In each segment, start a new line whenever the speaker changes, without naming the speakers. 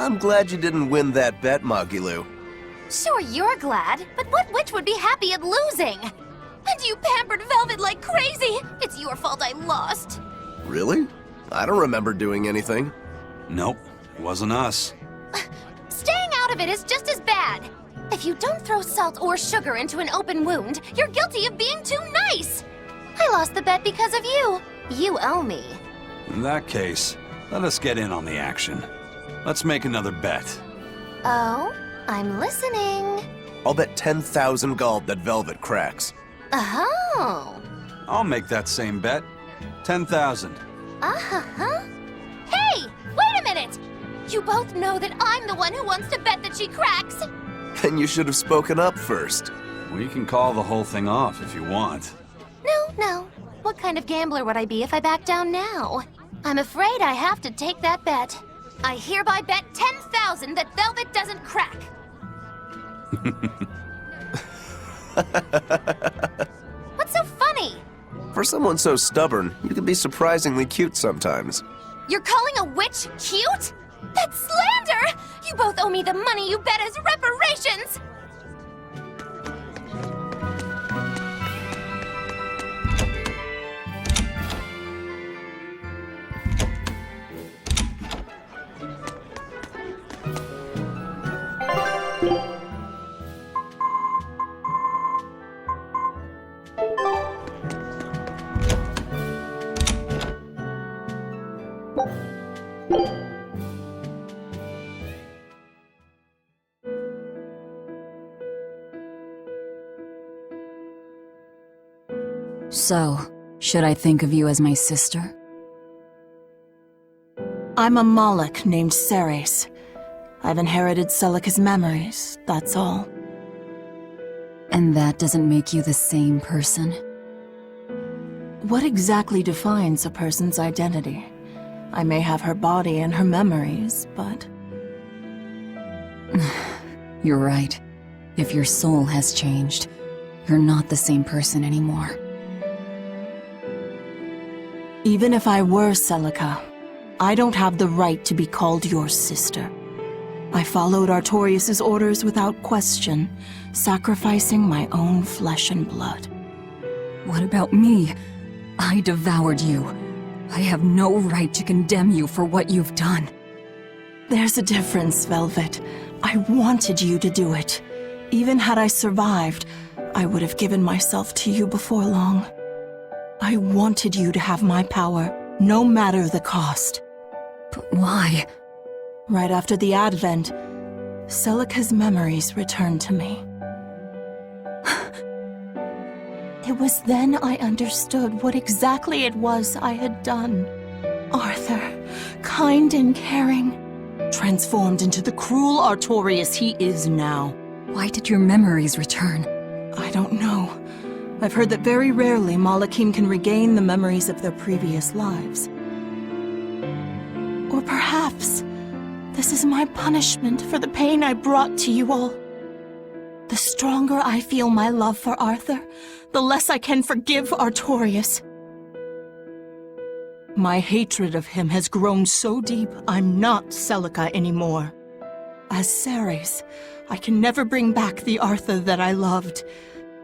I'm glad you didn't win that bet, Magilou.
Sure, you're glad, but what witch would be happy at losing? And you pampered Velvet like crazy! It's your fault I lost.
Really? I don't remember doing anything.
Nope, it wasn't us.
Staying out of it is just as bad. If you don't throw salt or sugar into an open wound, you're guilty of being too nice. I lost the bet because of you. You owe me.
In that case, let us get in on the action. Let's make another bet.
Oh? I'm listening.
I'll bet 10,000 gold that Velvet cracks.
Oh.
I'll make that same bet. 10,000.
Uh-huh. Hey! Wait a minute! You both know that I'm the one who wants to bet that she cracks.
Then you should have spoken up first.
We can call the whole thing off if you want.
No. What kind of gambler would I be if I back down now? I'm afraid I have to take that bet. I hereby bet 10,000 that Velvet doesn't crack. What's so funny?
For someone so stubborn, you can be surprisingly cute sometimes.
You're calling a witch cute? That's slander! You both owe me the money you bet as reparations!
So, should I think of you as my sister?
I'm a Moloch named Ceres. I've inherited Celica's memories, that's all.
And that doesn't make you the same person?
What exactly defines a person's identity? I may have her body and her memories, but...
You're right. If your soul has changed, you're not the same person anymore.
Even if I were Celica, I don't have the right to be called your sister. I followed Artorius' orders without question, sacrificing my own flesh and blood.
What about me? I devoured you. I have no right to condemn you for what you've done.
There's a difference, Velvet. I wanted you to do it. Even had I survived, I would have given myself to you before long. I wanted you to have my power, no matter the cost.
But why?
Right after the Advent, Celica's memories returned to me. It was then I understood what exactly it was I had done. Arthur, kind and caring, transformed into the cruel Artorius he is now.
Why did your memories return?
I don't know. I've heard that very rarely Malachim can regain the memories of their previous lives. Or perhaps this is my punishment for the pain I brought to you all. The stronger I feel my love for Arthur, the less I can forgive Artorius. My hatred of him has grown so deep, I'm not Celica anymore. As Ceres, I can never bring back the Arthur that I loved.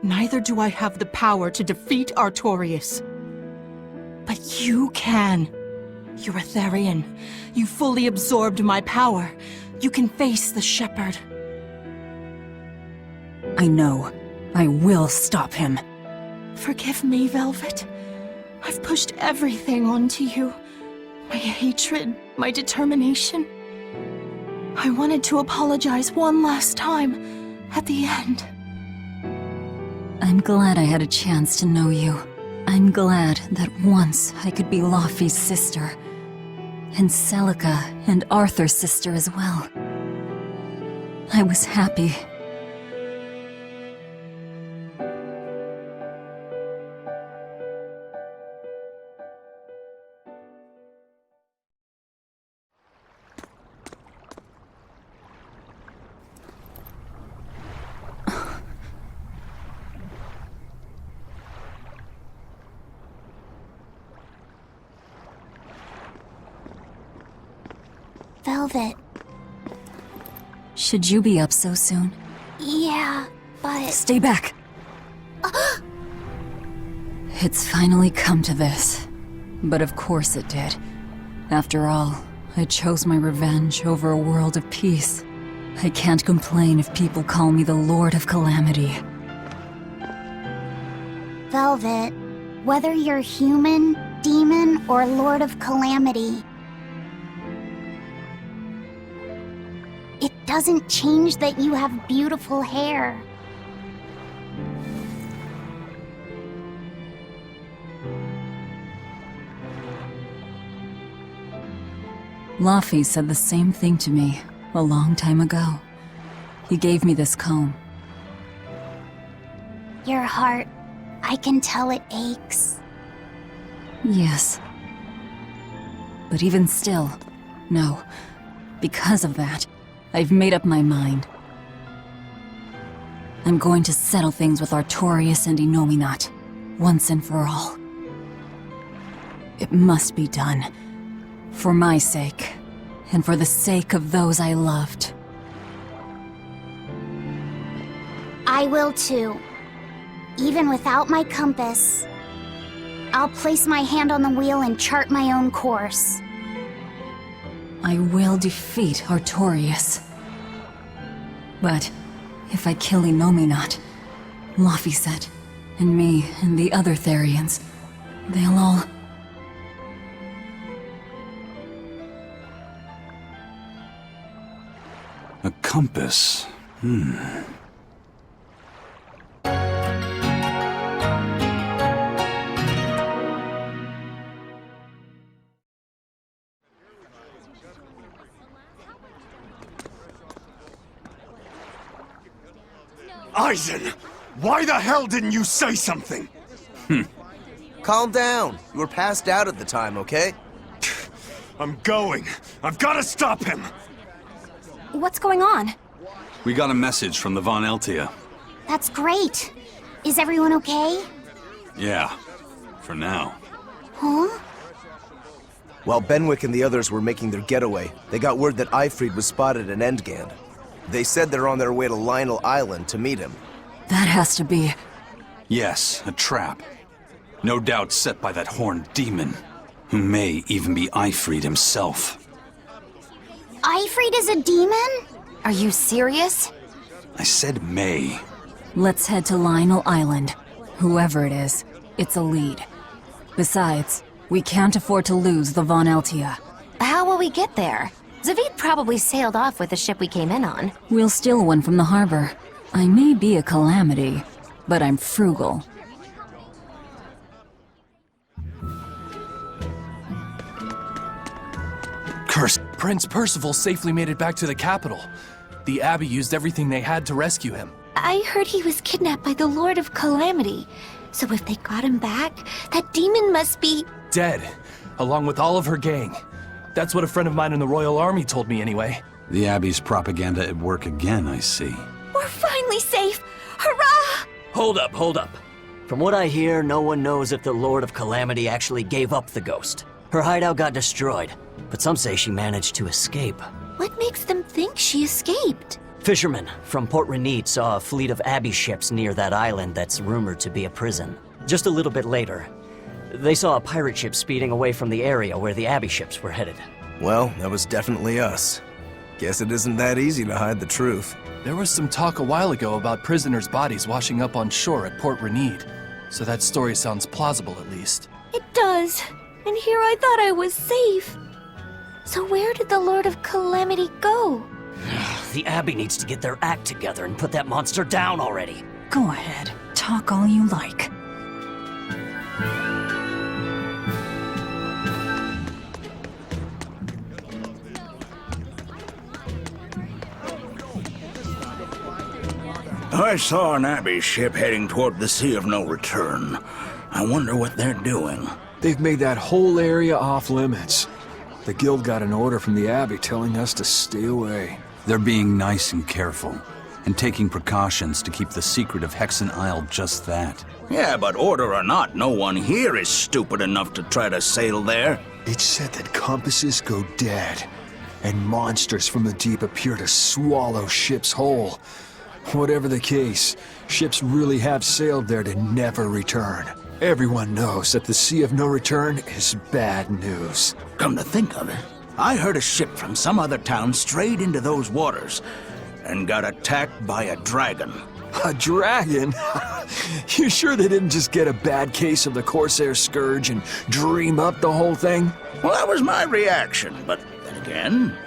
Neither do I have the power to defeat Artorius. But you can. You're a Therian. You fully absorbed my power. You can face the Shepherd.
I know. I will stop him.
Forgive me, Velvet. I've pushed everything onto you. My hatred, my determination. I wanted to apologize one last time, at the end.
I'm glad I had a chance to know you. I'm glad that once I could be Laufey's sister. And Celica and Arthur's sister as well. I was happy.
Velvet.
Should you be up so soon?
Yeah, but...
Stay back! It's finally come to this. But of course it did. After all, I chose my revenge over a world of peace. I can't complain if people call me the Lord of Calamity.
Velvet, whether you're human, demon, or Lord of Calamity, it doesn't change that you have beautiful hair.
Laffy said the same thing to me a long time ago. He gave me this comb.
Your heart, I can tell it aches.
Yes. But even still, no. Because of that, I've made up my mind. I'm going to settle things with Artorias and Innominat, once and for all. It must be done. For my sake, and for the sake of those I loved.
I will too. Even without my compass, I'll place my hand on the wheel and chart my own course.
I will defeat Artorias. But if I kill Innominat, Laffy and me and the other Therians, they'll all...
A compass.
Eisen! Why the hell didn't you say something?
Calm down. You were passed out at the time, okay?
I'm going. I've got to stop him!
What's going on?
We got a message from the Von Eltia.
That's great. Is everyone okay?
Yeah, for now.
Huh?
While Benwick and the others were making their getaway, they got word that Eifried was spotted in Endgand. They said they're on their way to Lionel Island to meet him.
That has to be...
Yes, a trap. No doubt set by that horned demon, who may even be Eifried himself.
Eifried is a demon?
Are you serious?
I said may.
Let's head to Lionel Island. Whoever it is, it's a lead. Besides, we can't afford to lose the Von Eltia.
How will we get there? Zavid probably sailed off with the ship we came in on.
We'll steal one from the harbor. I may be a calamity, but I'm frugal.
Cursed.
Prince Percival safely made it back to the capital. The Abbey used everything they had to rescue him.
I heard he was kidnapped by the Lord of Calamity. So if they got him back, that demon must be...
Dead, along with all of her gang. That's what a friend of mine in the Royal Army told me anyway.
The Abbey's propaganda at work again, I see.
We're finally safe! Hurrah!
Hold up. From what I hear, no one knows if the Lord of Calamity actually gave up the ghost. Her hideout got destroyed, but some say she managed to escape.
What makes them think she escaped?
Fishermen from Port Renede saw a fleet of Abbey ships near that island that's rumored to be a prison. Just a little bit later, they saw a pirate ship speeding away from the area where the Abbey ships were headed.
Well, that was definitely us. Guess it isn't that easy to hide the truth.
There was some talk a while ago about prisoners' bodies washing up on shore at Port Renede. So that story sounds plausible, at least.
It does. And here I thought I was safe. So where did the Lord of Calamity go?
The Abbey needs to get their act together and put that monster down already.
Go ahead, talk all you like.
I saw an Abbey ship heading toward the Sea of No Return. I wonder what they're doing.
They've made that whole area off limits. The Guild got an order from the Abbey telling us to stay away.
They're being nice and careful, and taking precautions to keep the secret of Hexen Isle just that.
Yeah, but order or not, no one here is stupid enough to try to sail there.
It's said that compasses go dead. and monsters from the deep appear to swallow ships whole. Whatever the case, ships really have sailed there to never return. Everyone knows that the Sea of No Return is bad news.
Come to think of it, I heard a ship from some other town strayed into those waters and got attacked by a dragon.
A dragon? You sure they didn't just get a bad case of the Corsair Scourge and dream up the whole thing?
Well, that was my reaction, but then again,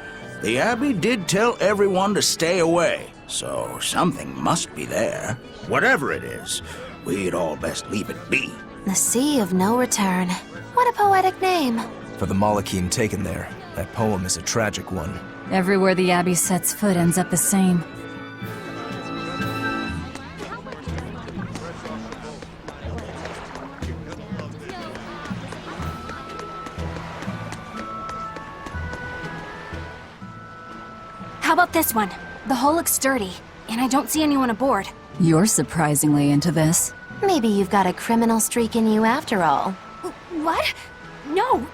the Abbey did tell everyone to stay away, so something must be there. Whatever it is, we'd all best leave it be.
The Sea of No Return. What a poetic name.
For the Malachim taken there, that poem is a tragic one.
Everywhere the Abbey sets foot ends up the same.
How about this one? The hull looks sturdy, and I don't see anyone aboard.
You're surprisingly into this.
Maybe you've got a criminal streak in you after all.
What? No,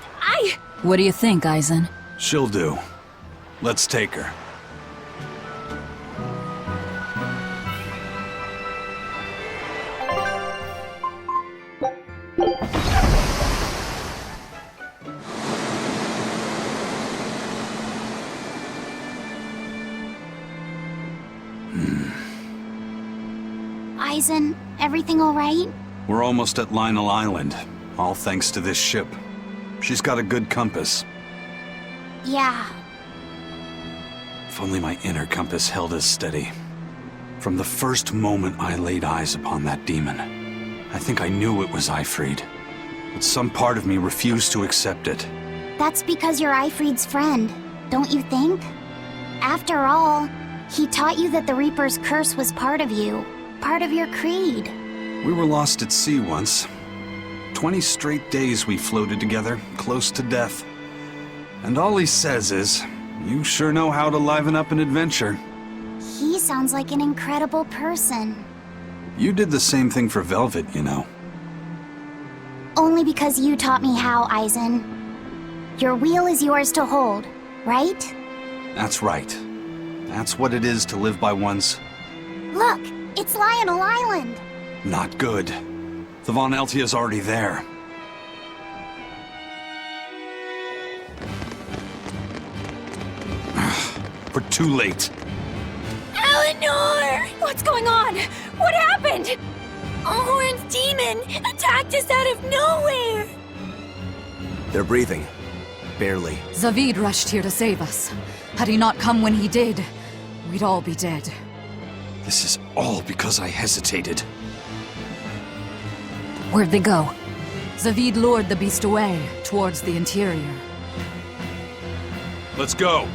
What do you think, Eisen?
She'll do. Let's take her.
Eisen, everything all right?
We're almost at Lionel Island, all thanks to this ship. She's got a good compass.
Yeah.
If only my inner compass held as steady. From the first moment I laid eyes upon that demon, I think I knew it was Ifrid. But some part of me refused to accept it.
That's because you're Ifrid's friend, don't you think? After all, he taught you that the Reaper's curse was part of you, part of your creed.
We were lost at sea once. 20 straight days we floated together, close to death. And all he says is, you sure know how to liven up an adventure.
He sounds like an incredible person.
You did the same thing for Velvet, you know.
Only because you taught me how, Eisen. Your wheel is yours to hold, right?
That's right. That's what it is to live by one's...
Look, it's Lionel Island.
Not good. The Von Eltia's already there. We're too late.
Eleanor! What's going on? What happened? Horn's demon attacked us out of nowhere!
They're breathing. Barely.
Zavid rushed here to save us. Had he not come when he did, we'd all be dead.
This is all because I hesitated.
Where'd they go? Zavid lured the beast away, towards the interior.
Let's go.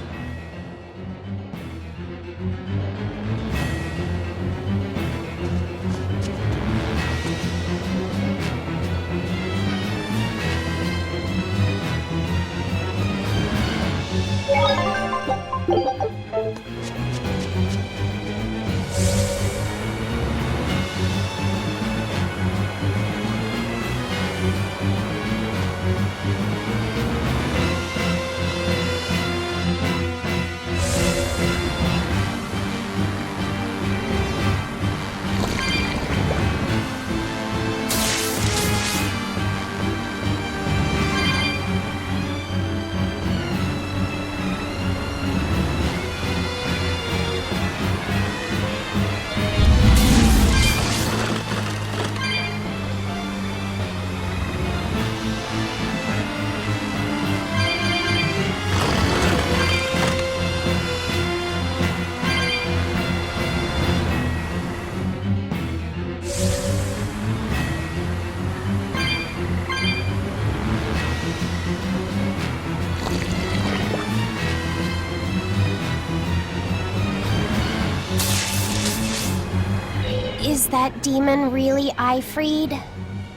Is that demon really Ifrid?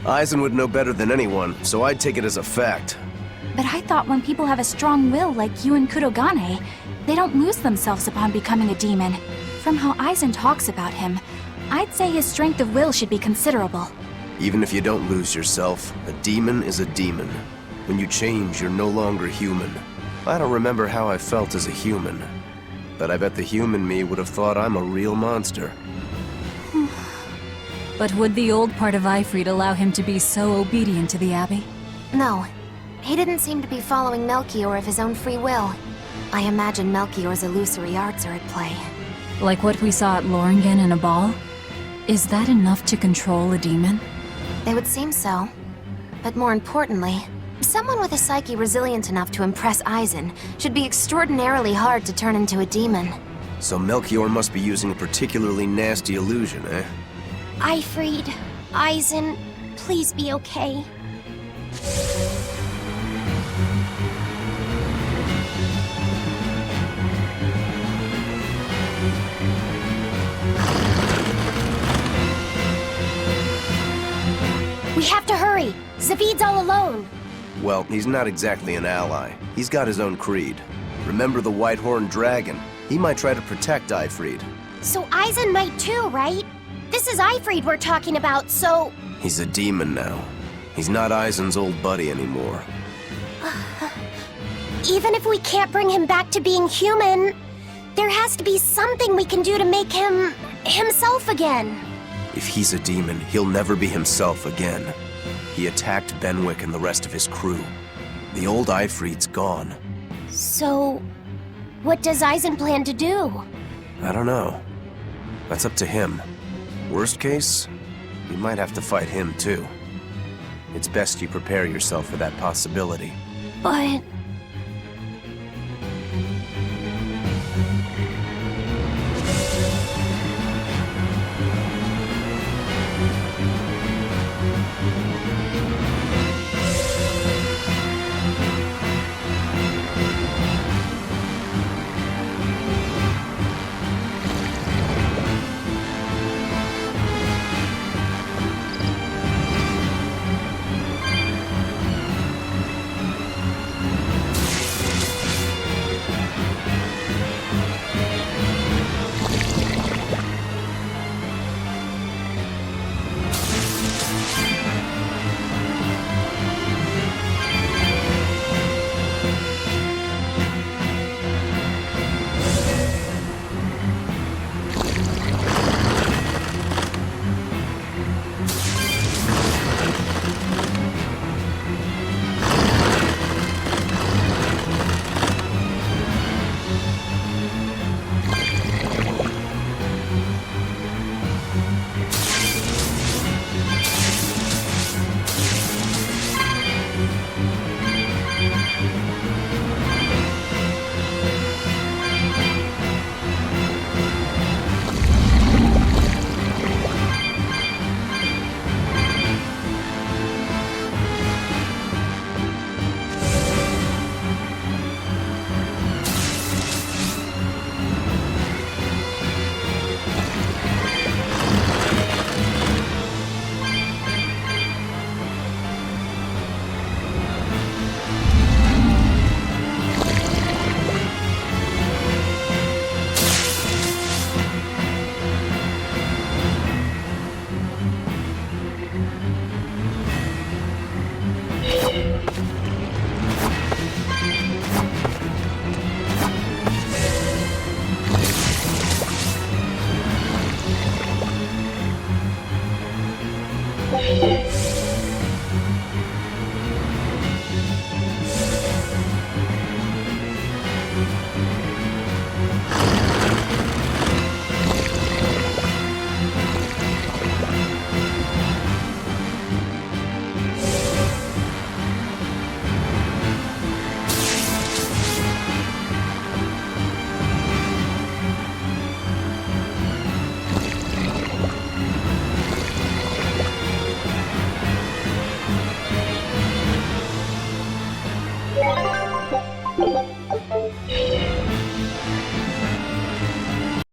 Eisen would know better than anyone, so I'd take it as a fact.
But I thought when people have a strong will like you and Kurogane, they don't lose themselves upon becoming a demon. From how Eisen talks about him, I'd say his strength of will should be considerable.
Even if you don't lose yourself, a demon is a demon. When you change, you're no longer human. I don't remember how I felt as a human, but I bet the human me would have thought I'm a real monster.
But would the old part of Ifrid allow him to be so obedient to the Abbey?
No. He didn't seem to be following Melchior of his own free will. I imagine Melchior's illusory arts are at play.
Like what we saw at Loringen in a ball? Is that enough to control a demon?
It would seem so. But more importantly, someone with a psyche resilient enough to impress Eisen should be extraordinarily hard to turn into a demon.
So Melchior must be using a particularly nasty illusion, eh?
Ifrid, Eisen, please be okay. We have to hurry. Zavid's all alone.
Well, he's not exactly an ally. He's got his own creed. Remember the White-Horned Dragon? He might try to protect Ifrid.
So Eisen might too, right? This is Ifrid we're talking about, so...
He's a demon now. He's not Eisen's old buddy anymore.
Even if we can't bring him back to being human, there has to be something we can do to make him... himself again.
If he's a demon, he'll never be himself again. He attacked Benwick and the rest of his crew. The old Ifrid's gone.
So... what does Eisen plan to do?
I don't know. That's up to him. Worst case, you might have to fight him too. It's best you prepare yourself for that possibility.
But...